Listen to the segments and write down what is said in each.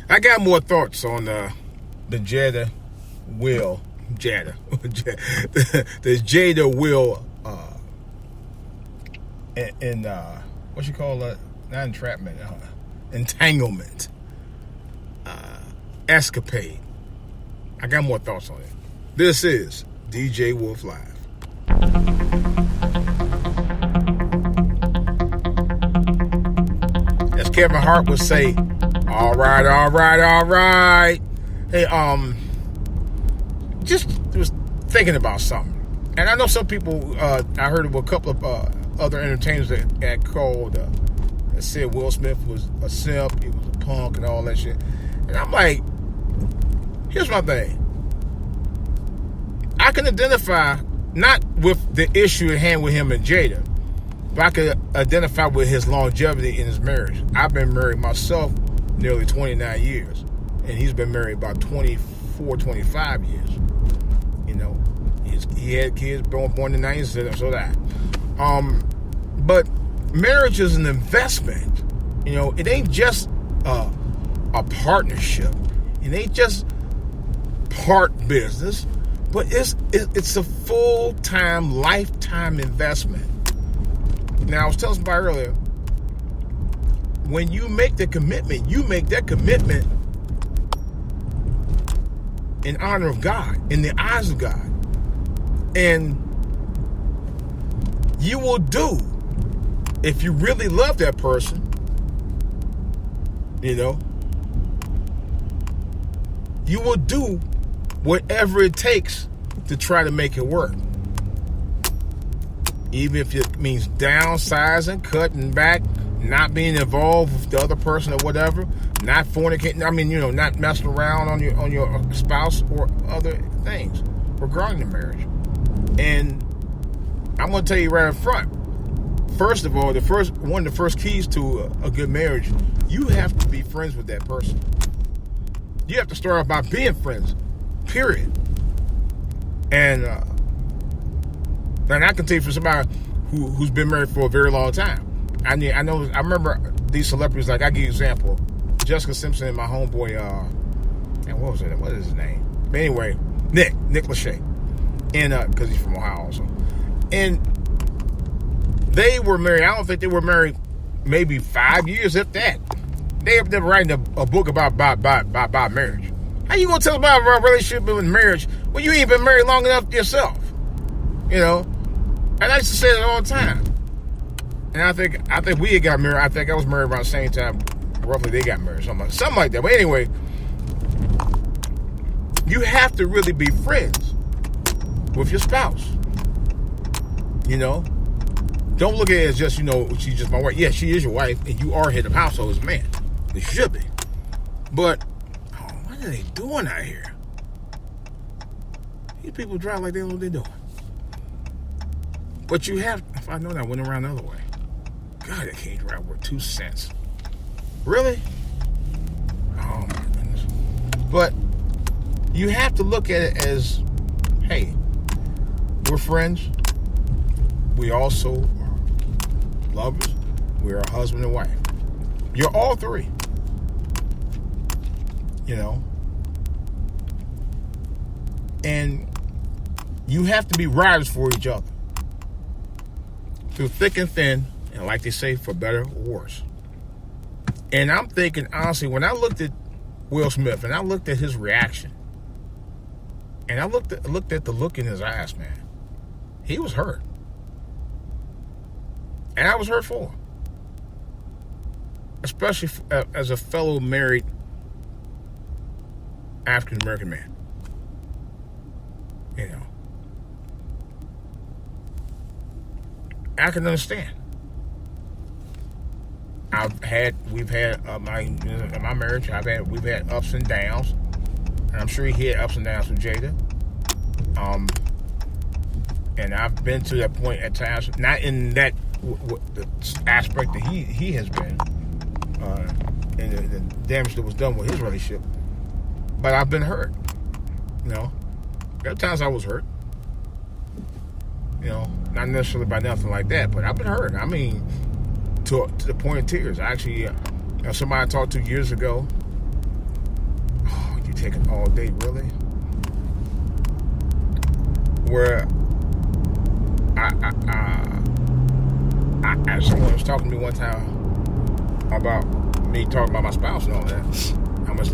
I got more thoughts on the Jada the Jada will and what you call that? Not entrapment, entanglement, escapade. I got more thoughts on it. This is DJ Wolf Live. As Kevin Hart would say, all right. Hey, just was thinking about something. And I know some people, I heard of a couple of other entertainers that called, that said Will Smith was a simp, he was a punk and all that shit. And I'm like, here's my thing. I can identify not with the issue at hand with him and Jada, but I can identify with his longevity in his marriage. I've been married myself nearly 29 years, and he's been married about 24, 25 years. You know, he had kids born in the 90s, so that. But marriage is an investment. You know, it ain't just a partnership. It ain't just part business, but it's a full-time, lifetime investment. Now, I was telling somebody earlier, when you make the commitment, you make that commitment in honor of God, in the eyes of God. And you will do, if you really love that person, you know, you will do whatever it takes to try to make it work. Even if it means downsizing, cutting back, not being involved with the other person or whatever, not fornicating, not messing around on your spouse or other things regarding the marriage. And I'm going to tell you right up front, first of all, one of the first keys to a good marriage, you have to be friends with that person. You have to start off by being friends, period. And I can tell you from somebody who's been married for a very long time. I remember these celebrities, like I give you an example. Jessica Simpson and my homeboy, what was it? What is his name? But anyway, Nick Lachey. And because he's from Ohio also. And they were married, I don't think they were married maybe 5 years, if that. They're writing a book about marriage. How you gonna tell about a relationship and marriage when you ain't been married long enough yourself? You know? And I used to say it all the time. And I think we had got married. I think I was married around the same time. Roughly, they got married, something like that. But anyway, you have to really be friends with your spouse. You know, don't look at it as just, she's just my wife. Yeah, she is your wife, and you are head of household as a man. It should be. But what are they doing out here? These people drive like they don't know what they're doing. But you have. If I know that, I went around the other way. God, I can't drive worth 2 cents. Really? Oh my goodness. But you have to look at it as, hey, we're friends. We also are lovers. We're a husband and wife. You're all three. You know? And you have to be riders for each other. Through thick and thin, and like they say, for better or worse. And I'm thinking, honestly, when I looked at Will Smith and I looked at his reaction, and I looked at the look in his eyes, man, he was hurt. And I was hurt for him. Especially as a fellow married African-American man. You know. I can understand. We've had my marriage. We've had ups and downs, and I'm sure he had ups and downs with Jada. And I've been to that point at times, not in that the aspect that he has been, and the damage that was done with his relationship. But I've been hurt. You know, there are times I was hurt. You know, not necessarily by nothing like that, but I've been hurt. I mean, to the point of tears. Actually, somebody I talked to years ago, take it all day, really. Where someone was talking to me one time about me talking about my spouse and all that. How much,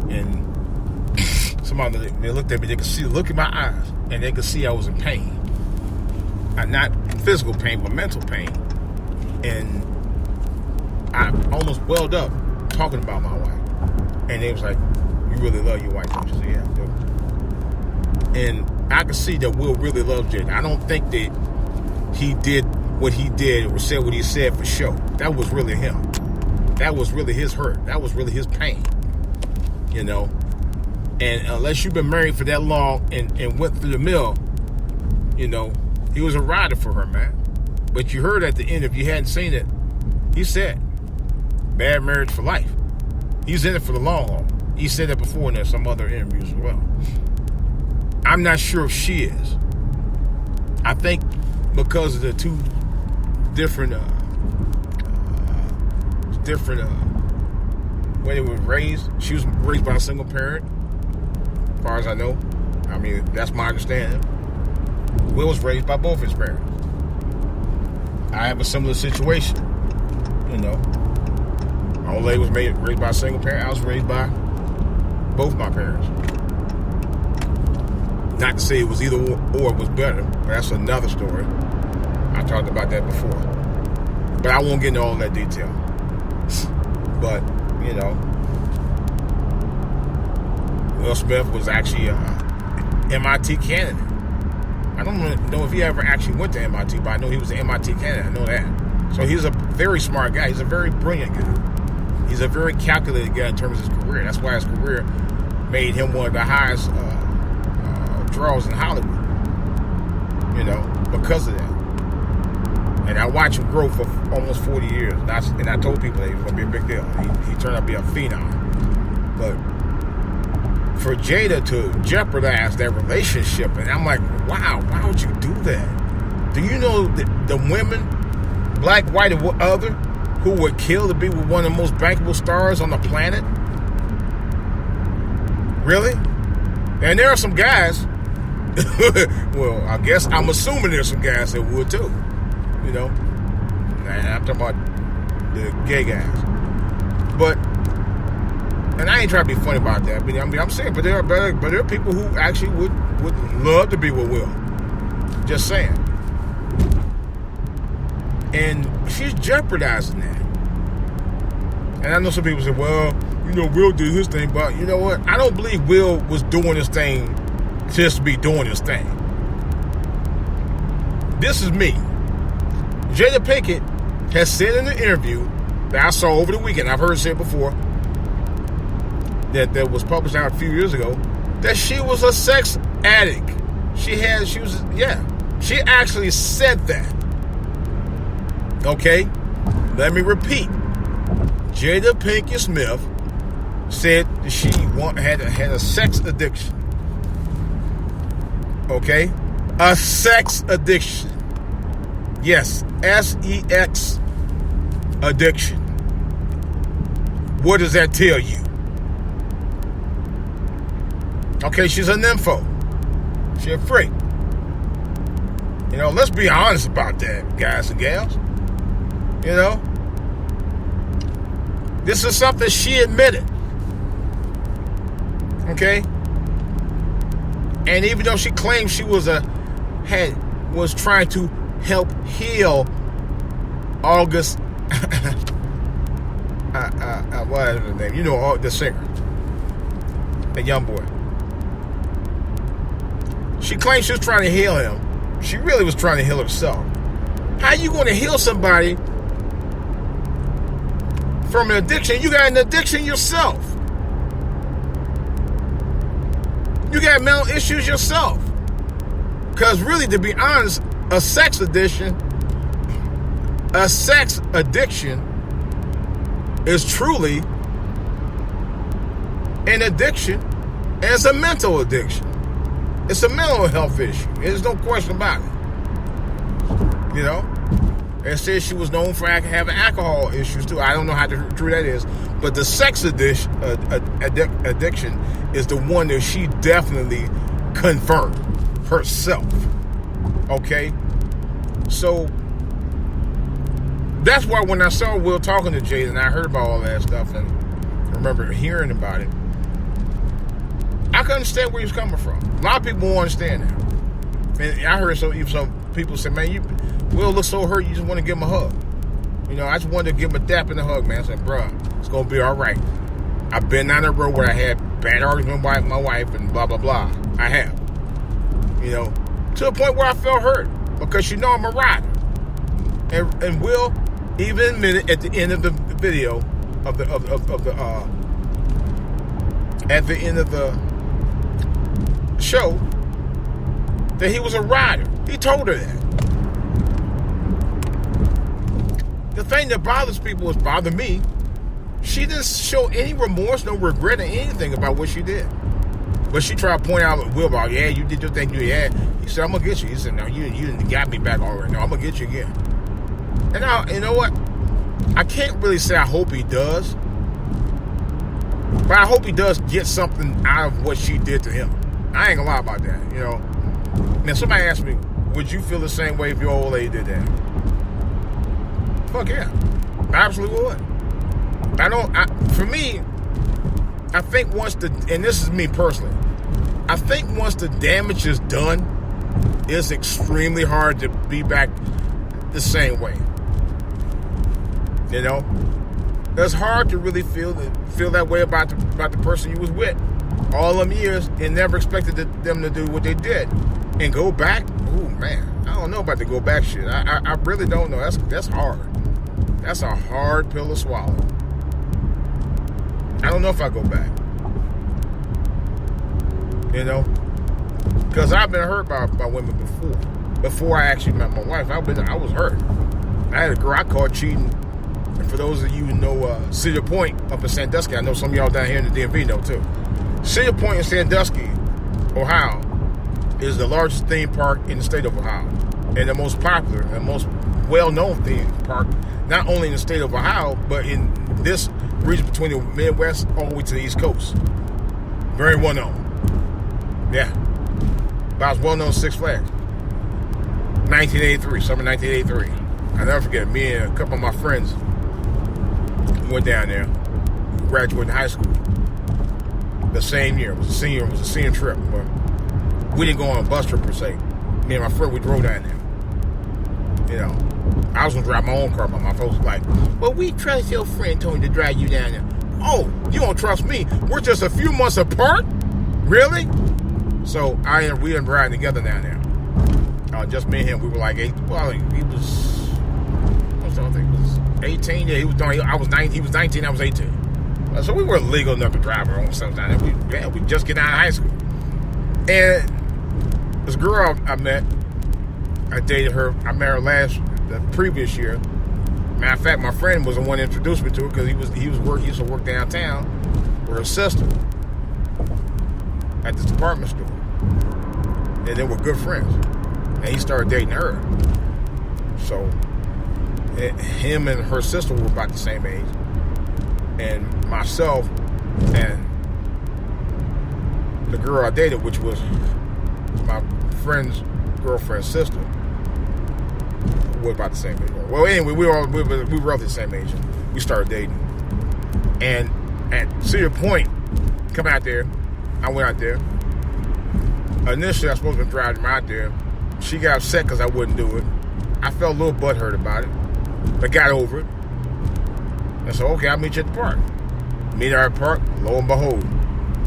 and somebody, they looked at me, they could see, look in my eyes, and they could see I was in pain. Not physical pain, but mental pain. And I almost welled up talking about my wife. And they was like, "You really love your wife, don't you?" I said, "Yeah, I do." And I could see that Will really loves Jada. I don't think that he did what he did or said what he said for show. That was really him. That was really his hurt. That was really his pain. And unless you've been married for that long and went through the mill, he was a rider for her, man. But you heard at the end, if you hadn't seen it, he said, bad marriage for life. He's in it for the long haul. He said that before in some other interviews as well. I'm not sure if she is. I think because of the two different when they were raised. She was raised by a single parent, as far as I know. I mean, that's my understanding. Will was raised by both his parents. I have a similar situation. My old lady was raised by a single parent. I was raised by both my parents. Not to say it was either or it was better, but that's another story. I talked about that before. But I won't get into all that detail. But, Will Smith was actually an MIT candidate. I don't know if he ever actually went to MIT, but I know he was an MIT candidate. I know that. So he's a very smart guy. He's a very brilliant guy. He's a very calculated guy in terms of his career. That's why his career made him one of the highest draws in Hollywood. Because of that. And I watched him grow for almost 40 years. And I told people that he was going to be a big deal. He turned out to be a phenom. But for Jada to jeopardize that relationship, and I'm like, wow, why would you do that? Do you know that the women, black, white, and other, who would kill to be with one of the most bankable stars on the planet? Really? And there are some guys, well, I guess I'm assuming there's some guys that would too. And I'm talking about the gay guys. But, and I ain't trying to be funny about that. I'm saying, but there are people who actually would love to be with Will. Just saying. And she's jeopardizing that. And I know some people say, well, Will did his thing, but you know what? I don't believe Will was doing his thing just to be doing his thing. This is me. Jada Pinkett has said in an interview that I saw over the weekend, I've heard her say it before, that was published out a few years ago, that she was a sex addict. She actually said that. Okay? Let me repeat. Jada Pinkett Smith said that she had a sex addiction. Okay? A sex addiction. Yes, sex addiction. What does that tell you? Okay, she's a nympho. She's a freak. Let's be honest about that, guys and gals. This is something she admitted. Okay? And even though she claimed she was trying to help heal August what is his name? The singer. The young boy. She claims she was trying to heal him. She really was trying to heal herself. How you going to heal somebody from an addiction? You got an addiction yourself. You got mental issues yourself. Because really, to be honest, a sex addiction is truly an addiction, and it's a mental addiction. It's a mental health issue. There's no question about it. and said she was known for having alcohol issues too. I don't know how true that is, but the sex addiction is the one that she definitely confirmed herself. Okay, so that's why when I saw Will talking to Jada and I heard about all that stuff and I remember hearing about it, I could understand where he was coming from. A lot of people won't understand that. And I heard some people say, man, Will looks so hurt, you just want to give him a hug. You know, I just wanted to give him a dap and a hug, man. I said, bruh, it's going to be all right. I've been down that road where I had bad arguments with my wife and blah, blah, blah. I have. You know, to a point where I felt hurt because you know I'm a rider. And Will even admitted at the end of the video at the end of the show that he was a rider. He told her that. The thing that bothers people is bother me. She didn't show any remorse, no regret, or anything about what she did. But she tried to point out Will about, yeah, you did your thing, you had. He said, I'm gonna get you. He said, no, you didn't got me back already. No, I'm gonna get you again. And now, you know what? I can't really say I hope he does, but I hope he does get something out of what she did to him. I ain't gonna lie about that, you know. Now, somebody asked me, would you feel the same way if your old lady did that? Fuck yeah. I absolutely would. For me, I think once and this is me personally, I think once the damage is done, it's extremely hard to be back the same way. You know? It's hard to really feel that way about the person you was with all them years and never expected them to do what they did. And go back, oh man, I don't know about the go back shit. I really don't know. That's hard. That's a hard pill to swallow. I don't know if I go back. You know? Because I've been hurt by women before. Before I actually met my wife, I was hurt. I had a girl I caught cheating. And for those of you who know Cedar Point up in Sandusky, I know some of y'all down here in the DMV know too. Cedar Point in Sandusky, Ohio, is the largest theme park in the state of Ohio. And the most popular and most well-known theme park, not only in the state of Ohio, but in this region between the Midwest all the way to the East Coast. Very well-known. Yeah. About as well-known as Six Flags. 1983, summer 1983. I'll never forget, me and a couple of my friends went down there. We graduated high school the same year. It was a senior trip, but we didn't go on a bus trip per se. Me and my friend, we drove down there. You know, I was gonna drive my own car, but my folks were like, well, we trust your friend Tony to drive you down there. Oh, you don't trust me? We're just a few months apart? Really? So we ended up riding together down there. Just me and him. We were like 8. Well, he was, I think he was 18. Yeah, I was 19. He was 19. I was 18. So we were legal enough to drive our own stuff down there. We just get out of high school. And this girl I met, I dated her. I met her the previous year. Matter of fact, my friend was the one that introduced me to her because he used to work downtown with her sister at this department store, and they were good friends. And he started dating her. So him and her sister were about the same age, and myself and the girl I dated, which was my friend's girlfriend's sister, were about the same age. Well, anyway, we were roughly the same age. We started dating, and at Cedar Point, come out there. I went out there. Initially, I was supposed to drive him out there. She got upset because I wouldn't do it. I felt a little butthurt about it, but got over it. And so, okay, I'll meet you at the park. Meet her at the park, lo and behold.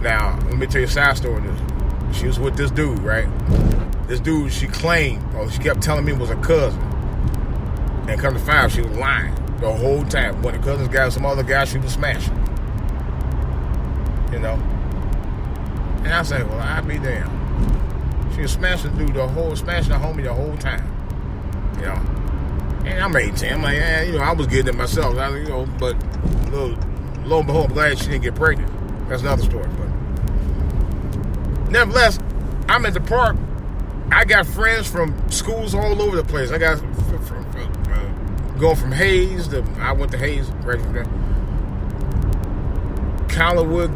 Now, let me tell you a side story on this. She was with this dude, right? This dude, she claimed, or she kept telling me was a cousin. And come to find out, she was lying the whole time. When the cousins got some other guy, she was smashing. You know? And I said, well, I'll be damned. She was smashing the homie the whole time. You know? And I'm 18. I'm like, yeah, you know, I was getting it myself. But lo and behold, I'm glad she didn't get pregnant. That's another story. But nevertheless, I'm at the park. I got friends from schools all over the place. I got going from Hayes I went to Hayes, right from there. Collinwood,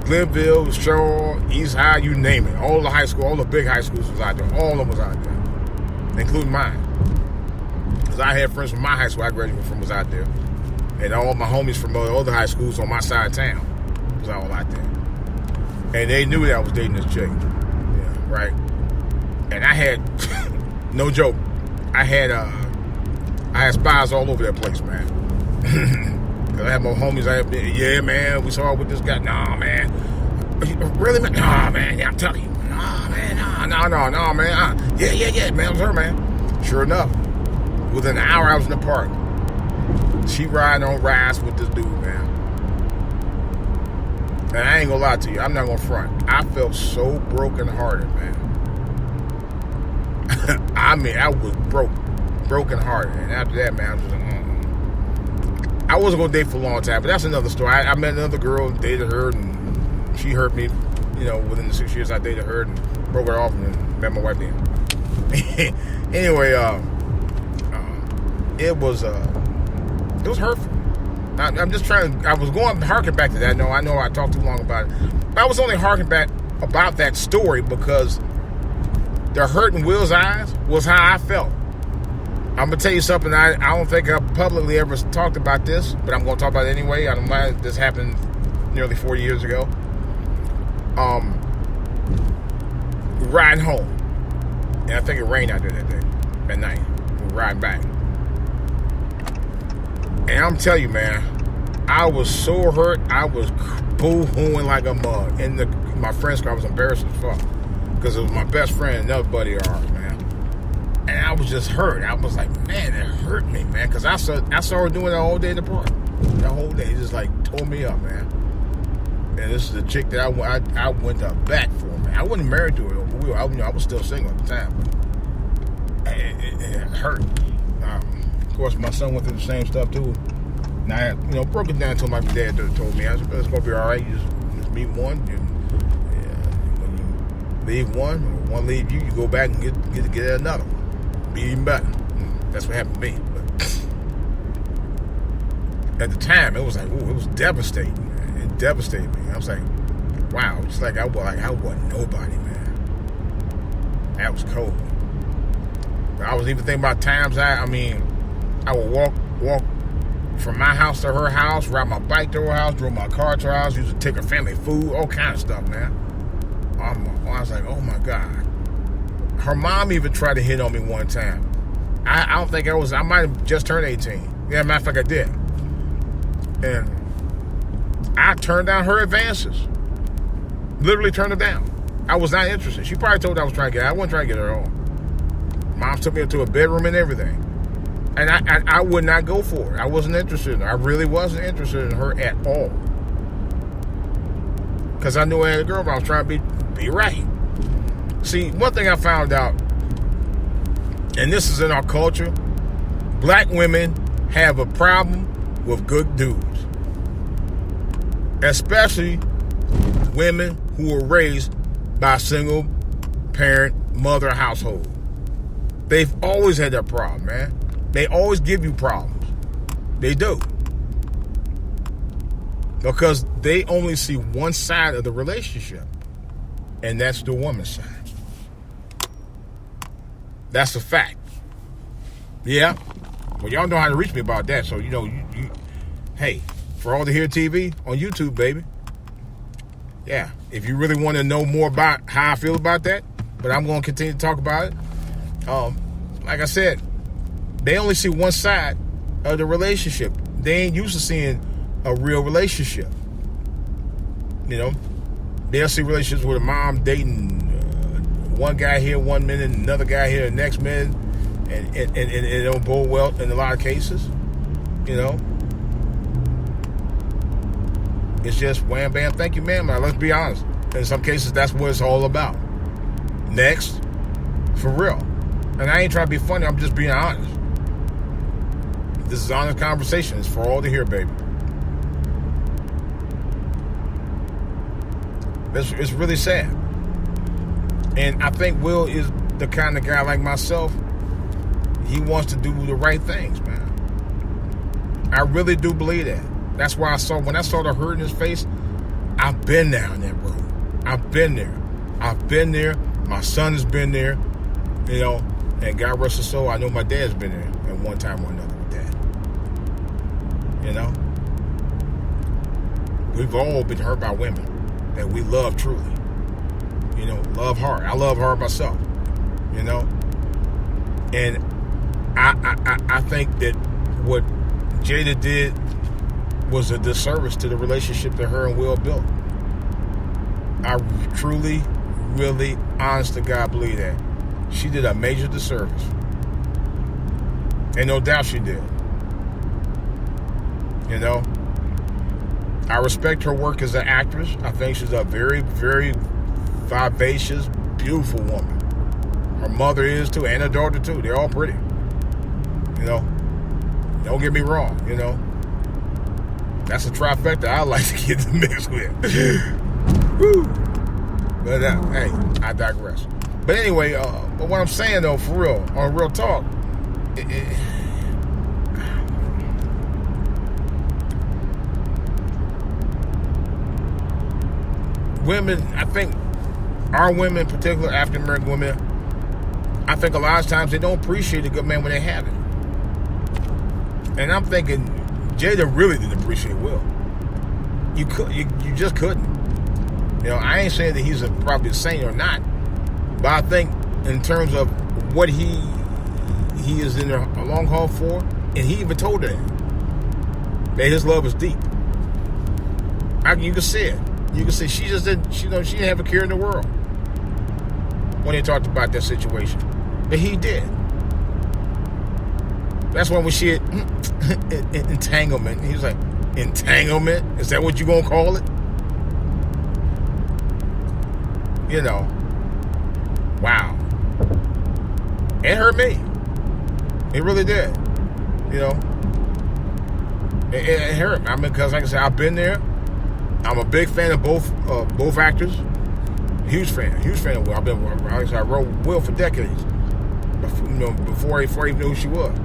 Glenville, Shaw, East High, you name it. All the high school, all the big high schools was out there. All of them was out there, including mine. Because I had friends from my high school I graduated from was out there. And all my homies from other high schools on my side of town was all out there. And they knew that I was dating this chick. Yeah, right? And I had, no joke, I had spies all over that place, man. Cause I had my homies. Yeah, man, we saw her with this guy. Nah, man. Really, man? Nah, man. Yeah, I'm telling you. Nah, man. Nah, man. Yeah, man. It was her, man. Sure enough, within an hour, I was in the park. She riding on rides with this dude, man. And I ain't gonna lie to you. I'm not gonna front. I felt so brokenhearted, man. I mean, I was brokenhearted. And after that, man, I was just like, I wasn't going to date for a long time, but that's another story. I met another girl, dated her, and she hurt me, within the 6 years I dated her and broke her off and met my wife then. Anyway, it was hurtful. I'm just trying, I was going to harken back to that. No, I know I talked too long about it. But I was only harking back about that story because the hurt in Will's eyes was how I felt. I'm going to tell you something. I don't think I publicly ever talked about this, but I'm going to talk about it anyway. I don't mind. This happened nearly 40 years ago. Riding home. And I think it rained out there that day, at night. We were riding back. And I'm telling you, man, I was so hurt. I was boo-hooing like a mug. In my friend's car, I was embarrassed as fuck. Because it was my best friend, another buddy of ours, man. And I was just hurt. I was like, man, it hurt me, man. Because I saw her doing that all day in the park. The whole day. It just like tore me up, man. And this is the chick that I went to bat for, man. I wasn't married to her. I was still single at the time. But it hurt. Of course, my son went through the same stuff, too. And I, broke it down to my dad told me. I said, it's going to be all right. You just meet one. When you leave one, or one leave you, you go back and get another one. Be even better. That's what happened to me. But at the time, it was like, it was devastating. Man. It devastated me. I was like, wow. It's like I wasn't nobody, man. That was cold. But I was even thinking about times I would walk from my house to her house, ride my bike to her house, drove my car to her house, used to take her family food, all kind of stuff, man. I was like, oh my God. Her mom even tried to hit on me one time. I don't think I might have just turned 18. Yeah, matter of fact, I did. And I turned down her advances. Literally turned her down. I was not interested. She probably told I was trying to get her. I wasn't trying to get her home. Mom took me into a bedroom and everything. And I would not go for it. I wasn't interested in her. I really wasn't interested in her at all. Because I knew I had a girl, but I was trying to be right. See, one thing I found out, and this is in our culture, black women have a problem with good dudes. Especially women who were raised by a single parent, mother household. They've always had that problem, man. They always give you problems. They do. Because they only see one side of the relationship. And that's the woman's side. That's a fact. Yeah. Well, y'all know how to reach me about that. So, hey, for all the Here TV on YouTube, baby. Yeah. If you really want to know more about how I feel about that, but I'm going to continue to talk about it. Like I said, they only see one side of the relationship. They ain't used to seeing a real relationship. They'll see relationships with a mom dating one guy here 1 minute, another guy here the next minute, and it don't bode well in a lot of cases. It's just wham bam, thank you, ma'am. Now, let's be honest. In some cases, that's what it's all about. Next, for real. And I ain't trying to be funny. I'm just being honest. This is honest conversation. It's for all to hear, baby. It's really sad. And I think Will is the kind of guy like myself. He wants to do the right things, man. I really do believe that. That's why when I saw the hurt in his face, I've been down that road. I've been there. My son has been there, and God rest his soul, I know my dad's been there at one time or another with that. We've all been hurt by women that we love truly. Love hard. I love hard myself. And I think that what Jada did was a disservice to the relationship that her and Will built. I truly, really, honest to God, believe that. She did a major disservice. And no doubt she did. I respect her work as an actress. I think she's a very, very vivacious, beautiful woman. Her mother is too, and her daughter too. They're all pretty. Don't get me wrong, That's a trifecta I like to get the mix with. Woo. But hey, I digress. But anyway, but what I'm saying though, for real, on real talk, women, I think our women, in particular African American women, I think a lot of times they don't appreciate a good man when they have it. And I'm thinking Jada really didn't appreciate Will. You just couldn't. I ain't saying that he's probably a saint or not, but I think in terms of what he is in a long haul for, and he even told her that his love is deep. You can see it. You can see she just didn't. She didn't have a care in the world when they talked about that situation, but he did. That's when she had entanglement. He was like, entanglement? Is that what you gonna call it? Wow. It hurt me. It really did. It hurt. I mean, because like I said, I've been there. I'm a big fan of both actors. Huge fan of Will. I wrote Will for decades. Before I even knew who she was.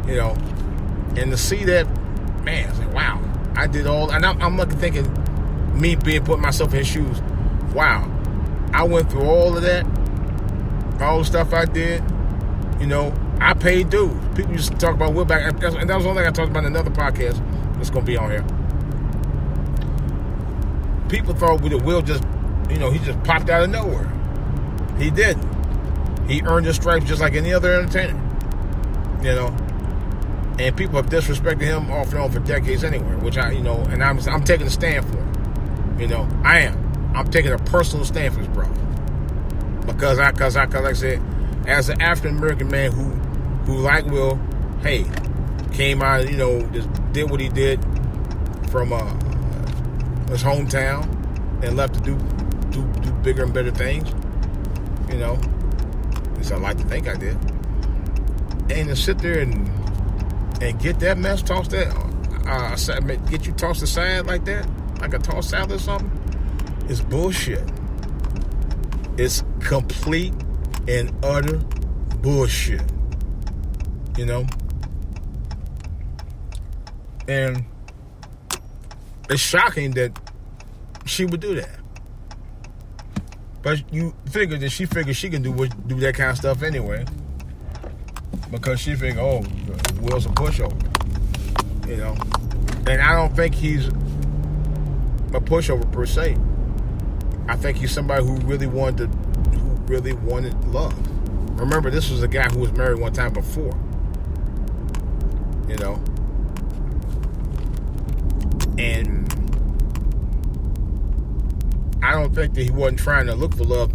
And to see that, man, it's like, wow, I did all, and I'm looking thinking, me putting myself in his shoes, wow, I went through all of that, all the stuff I did, I paid dues. People used to talk about Will back, and that was the only thing I talked about in another podcast that's going to be on here. People thought that Will just, he just popped out of nowhere. He didn't. He earned his stripes just like any other entertainer, And people have disrespected him off and on for decades anyway, which and I'm taking a stand for him. I am. I'm taking a personal stand for this brother. Because like I said, as an African American man who like Will, hey, came out, just did what he did from his hometown and left to do bigger and better things. At least I like to think I did. And to sit there and get that mess tossed get you tossed aside like that, like a tossed salad or something, is bullshit. It's complete and utter bullshit. And it's shocking that she would do that. But you figure that she can do that kind of stuff anyway. Because she figured, oh, Will's a pushover. And I don't think he's a pushover per se. I think he's somebody who really wanted love. Remember, this was a guy who was married one time before. And I don't think that he wasn't trying to look for love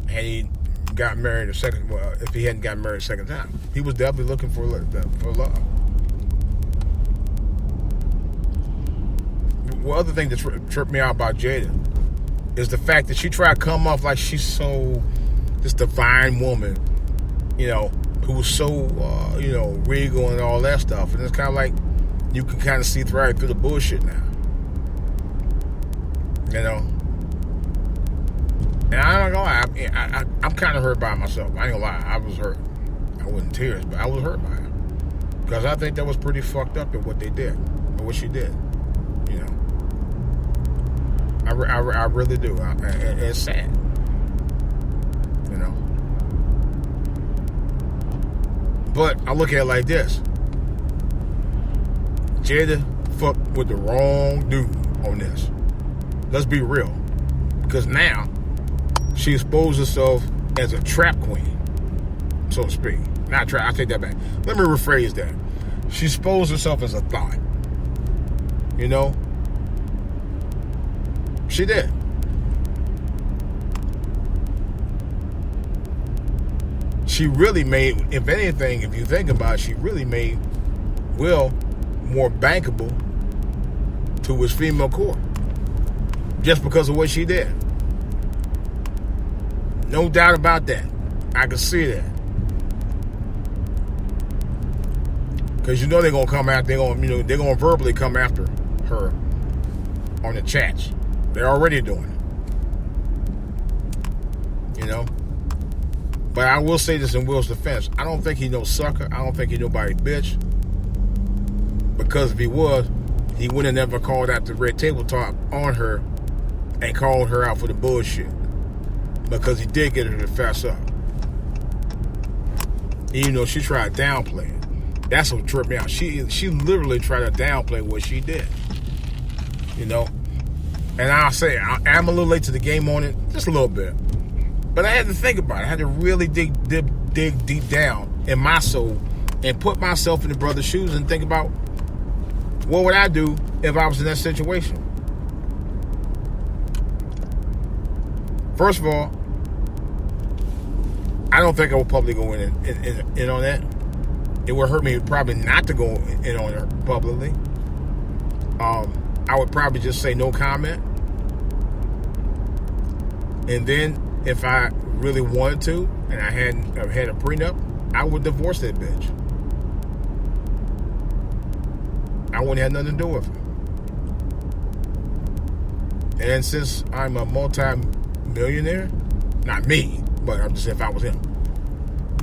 had he got married if he hadn't gotten married a second time. He was definitely looking for love. One other thing that tripped me out about Jada is the fact that she tried to come off like she's this divine woman, who's so, regal and all that stuff. And it's kind of like you can kind of see right through the bullshit now. And I don't know lie, I'm kind of hurt by myself. I ain't gonna lie, I was hurt. I wasn't in tears, but I was hurt by it. Because I think that was pretty fucked up at what they did, or what she did. You know, I really do. It's sad. You know, but I look at it like this: Jada fucked with the wrong dude on this. Let's be real, because now she exposed herself as a trap queen, so to speak. Not trap. I take that back. Let me rephrase that. She exposed herself as a thought. You know, she did. She really made, if anything, if you think about it, she really made Will more bankable to his female core. Just because of what she did. No doubt about that. I can see that. Because you know they're gonna come after, they're gonna verbally come after her on the chats. They're already doing it. You know? But I will say this in Will's defense. I don't think he no sucker. I don't think he nobody bitch. Because if he was, he would have never called out the red table talk on her and called her out for the bullshit. Because he did get her to fess up. Even though she tried to downplay it. That's what tripped me out. She literally tried to downplay what she did. You know? And I'll say, I'm a little late to the game on it. Just a little bit. But I had to think about it. I had to really dig deep down in my soul and put myself in the brother's shoes and think about what would I do if I was in that situation. First of all, I don't think I would publicly go in on that. It would hurt me probably not to go in on her publicly. I would probably just say no comment. And then if I really wanted to, and I had a prenup, I would divorce that bitch. I wouldn't have nothing to do with her. And since I'm a multi-millionaire, not me, but I'm just saying if I was him,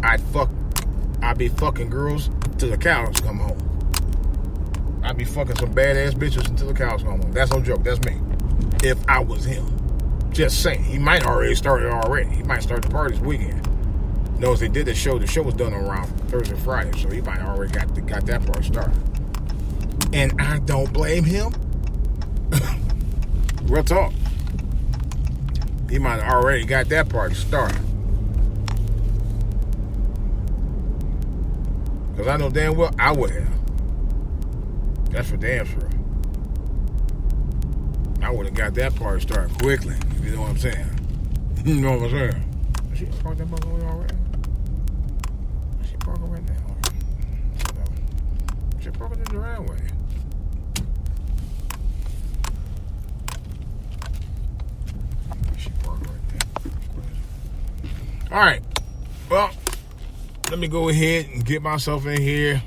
I'd be fucking girls till the cows come home. I'd be fucking some badass bitches until the cows come home. That's no joke. That's me. If I was him. Just saying. He might already started already. He might start the party this weekend. Knows they did the show. The show was done around Thursday, Friday, so he might already got that party started. And I don't blame him. Real talk. He might have already got that party started. Because I know damn well I would have. That's for damn sure. I would have got that party started quickly, if you know what I'm saying. You know what I'm saying? She parked that motherfucker already? She parked right now. She parked in the driveway. She parked right there. Alright. Well, let me go ahead and get myself in here.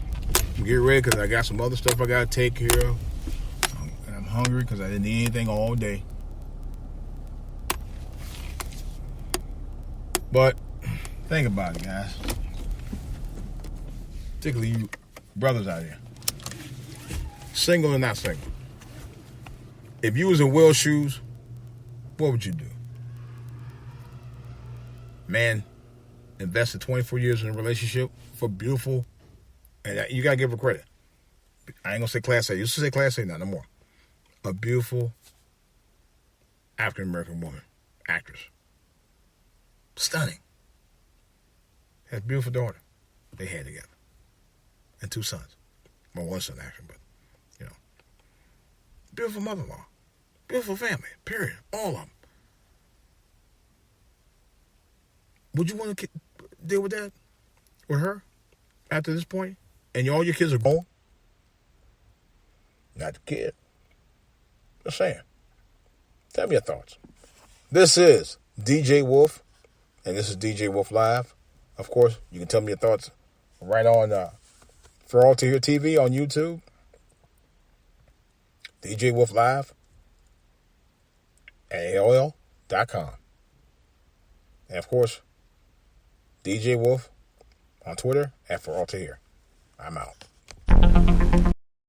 Get ready because I got some other stuff I got to take care of. And I'm hungry because I didn't eat anything all day. But think about it, guys. Particularly you brothers out here. Single or not single. If you was in Will's shoes, what would you do? Man invested 24 years in a relationship for beautiful, and you got to give her credit. I ain't going to say class A. You used to say class A, not no more. A beautiful African-American woman, actress. Stunning. Has a beautiful daughter they had together. And 2 sons. Well, 1 son actually, but, you know. Beautiful mother-in-law. Beautiful family, period. All of them. Would you want to deal with that? With her? After this point? And all your kids are gone? Not the kid. Just saying. Tell me your thoughts. This is DJ Wolf. And this is DJ Wolf Live. Of course, you can tell me your thoughts right on For All to Hear TV on YouTube. DJ Wolf Live at AOL.com. And of course, DJ Wolf on Twitter at For All to Hear. I'm out.